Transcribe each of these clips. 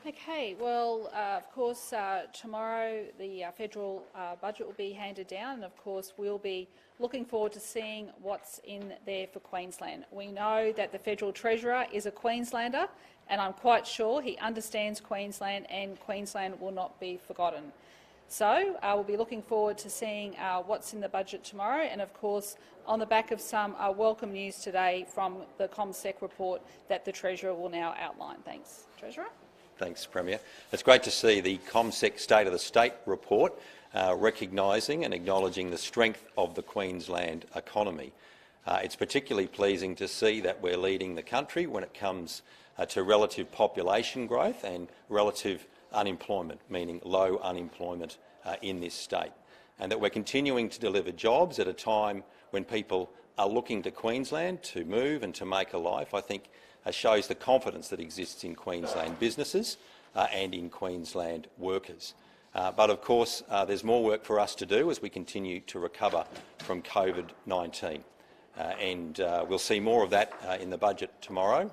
Okay, well, of course, tomorrow the federal budget will be handed down, and of course we'll be looking forward to seeing what's in there for Queensland. We know that the Federal Treasurer is a Queenslander, and I'm quite sure he understands Queensland, and Queensland will not be forgotten. So we'll be looking forward to seeing what's in the budget tomorrow, and of course on the back of some welcome news today from the ComSec report that the Treasurer will now outline. Thanks. Treasurer? Thanks, Premier. It's great to see the ComSec State of the State report recognising and acknowledging the strength of the Queensland economy. It's particularly pleasing to see that we're leading the country when it comes to relative population growth and relative unemployment, meaning low unemployment in this state, and that we're continuing to deliver jobs at a time when people are looking to Queensland to move and to make a life. I think shows the confidence that exists in Queensland businesses and in Queensland workers. But of course, there's more work for us to do as we continue to recover from COVID-19. And we'll see more of that in the budget tomorrow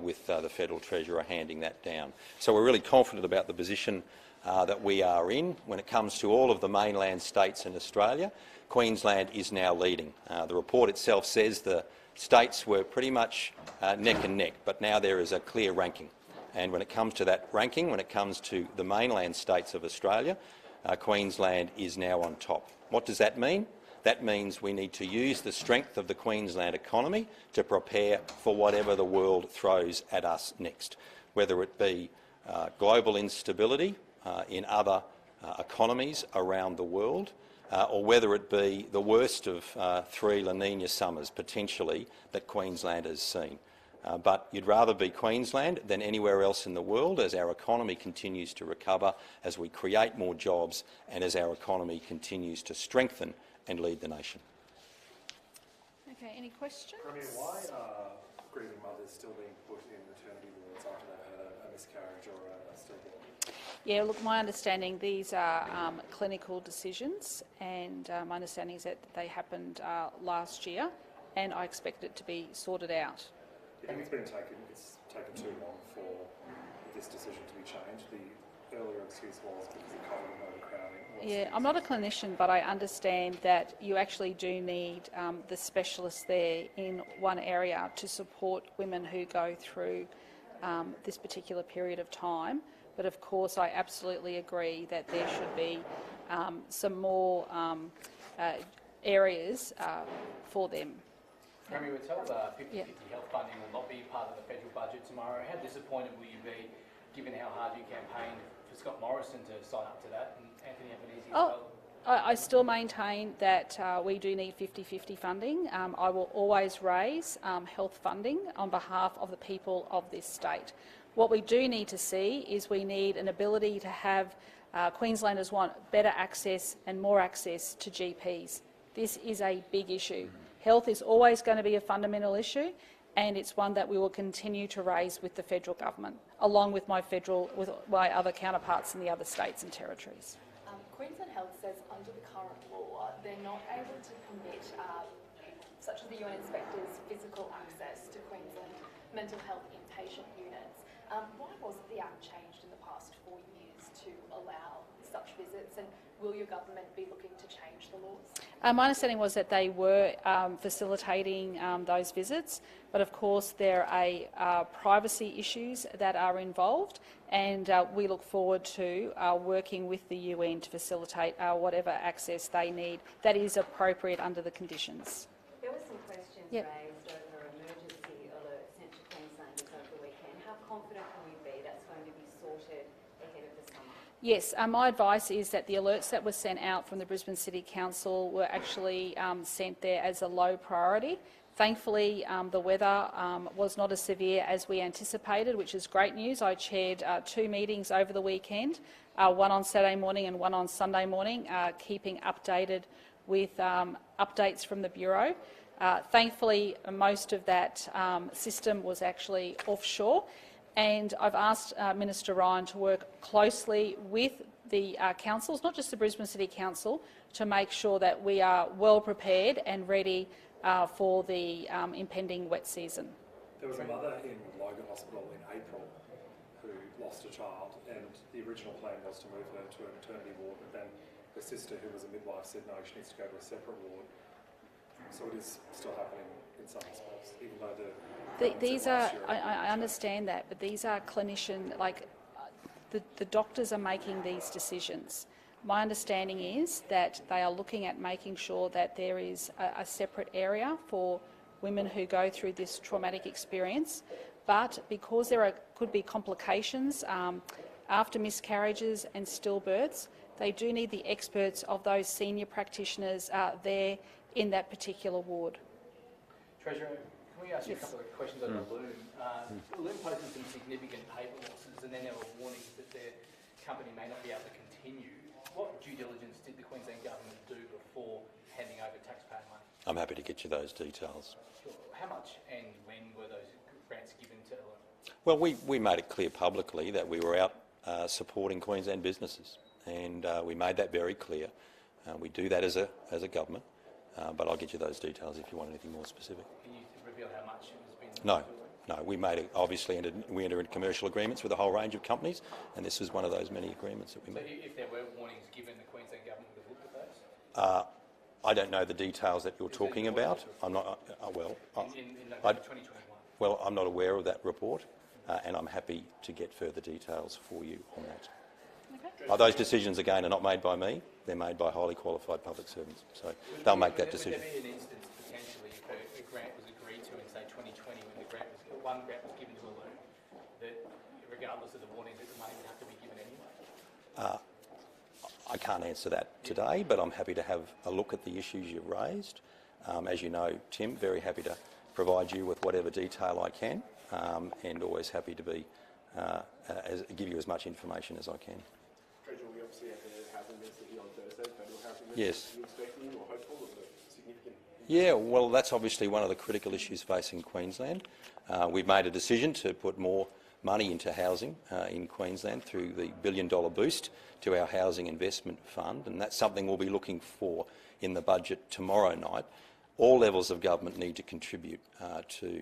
with the Federal Treasurer handing that down. So we're really confident about the position that we are in. When it comes to all of the mainland states in Australia, Queensland is now leading. The report itself says the states were pretty much neck and neck, but now there is a clear ranking. And when it comes to that ranking, when it comes to the mainland states of Australia, Queensland is now on top. What does that mean? That means we need to use the strength of the Queensland economy to prepare for whatever the world throws at us next, whether it be global instability in other economies around the world, or whether it be the worst of 3 La Niña summers, potentially, that Queensland has seen. But you'd rather be Queensland than anywhere else in the world as our economy continues to recover, as we create more jobs and as our economy continues to strengthen and lead the nation. Okay, any questions? Premier, why are grieving mothers still being put in maternity wards after they've had a miscarriage or a stillborn? Yeah, look, my understanding, these are clinical decisions, and my understanding is that they happened last year, and I expect it to be sorted out. I think it's taken too long for this decision to be changed. The earlier excuse was because of COVID and overcrowding. Yeah, I'm not a clinician, but I understand that you actually do need the specialists there in one area to support women who go through this particular period of time. But of course, I absolutely agree that there should be some more areas for them. Premier, we're told 50-50 health funding will not be part of the federal budget tomorrow. How disappointed will you be, given how hard you campaigned for Scott Morrison to sign up to that, and Anthony Albanese as well? I still maintain that we do need 50-50 funding. I will always raise health funding on behalf of the people of this state. What we do need to see is we need an ability to have Queenslanders want better access and more access to GPs. This is a big issue. Health is always going to be a fundamental issue, and it's one that we will continue to raise with the federal government, along with my other counterparts in the other states and territories. Queensland Health says under the current law they're not able to permit, such as the UN inspectors, physical access to Queensland mental health inpatient units. Why wasn't the Act changed in the past 4 years to allow such visits, and will your government be looking to change the laws? My understanding was that they were facilitating those visits, but of course there are privacy issues that are involved, and we look forward to working with the UN to facilitate whatever access they need that is appropriate under the conditions. There were some questions raised over emergency alerts sent to Queenslanders over the weekend. How confident can we be that's going to be sorted ahead of the summer? Yes, my advice is that the alerts that were sent out from the Brisbane City Council were actually sent there as a low priority. Thankfully, the weather was not as severe as we anticipated, which is great news. I chaired 2 meetings over the weekend, one on Saturday morning and one on Sunday morning, keeping updated with updates from the Bureau. Thankfully, most of that system was actually offshore, and I've asked Minister Ryan to work closely with the councils, not just the Brisbane City Council, to make sure that we are well prepared and ready for the impending wet season. There was a mother in Logan Hospital in April who lost lost a child, and the original plan was to move her to a maternity ward, but then her sister, who was a midwife, said no, she needs to go to a separate ward. So it is still happening in some respects, even though These are, I understand that, but these are clinician, like the doctors are making these decisions. My understanding is that they are looking at making sure that there is a separate area for women who go through this traumatic experience, but because there could be complications after miscarriages and stillbirths, they do need the experts of those senior practitioners there in that particular ward. Treasurer, can we ask you a couple of questions on the Loom? The Loom posted some significant paper losses, and then there were warnings that their company may not be able to continue. What due diligence did the Queensland government do before handing over taxpayer money? I'm happy to get you those details. Sure. How much and when were those grants given to Loom? Well, we made it clear publicly that we were out supporting Queensland businesses, and we made that very clear. We do that as a government, but I'll get you those details if you want anything more specific. Can you reveal how much it has been? No, we made it. Obviously, we entered commercial agreements with a whole range of companies, and this was one of those many agreements that we made. So if there were warnings given, the Queensland government would have looked at those? I don't know the details that you're talking about. I'm not. In November 2021. Well, I'm not aware of that report, and I'm happy to get further details for you on that. Okay. Those decisions, again, are not made by me. They're made by highly qualified public servants, so they'll make that decision. Would there be an instance, potentially, if a grant was agreed to in, say, 2020, when one grant was given to a Loom, that regardless of the warnings, that the money would have to be given anyway? I can't answer that today, but I'm happy to have a look at the issues you've raised. As you know, Tim, very happy to provide you with whatever detail I can, and always happy to be give you as much information as I can. Treasurer, we obviously have the housing minister here on Thursday, federal housing minister. Yes. Are you expecting or hopeful of a significant... Yeah, well, that's obviously one of the critical issues facing Queensland. We've made a decision to put more money into housing in Queensland through the $1 billion boost to our housing investment fund, and that's something we'll be looking for in the budget tomorrow night. All levels of government need to contribute to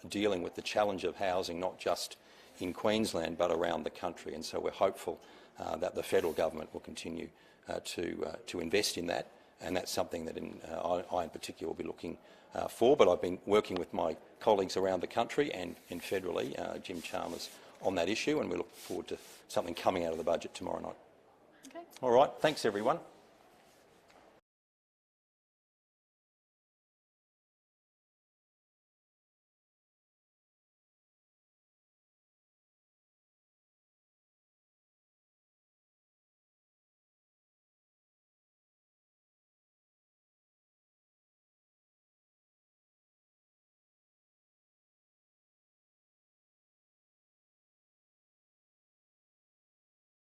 dealing with the challenge of housing, not just in Queensland but around the country, and so we're hopeful that the federal government will continue to invest in that, and that's something that I in particular will be looking for. But I've been working with my colleagues around the country and federally, Jim Chalmers, on that issue, and we look forward to something coming out of the budget tomorrow night. Okay. All right, thanks everyone.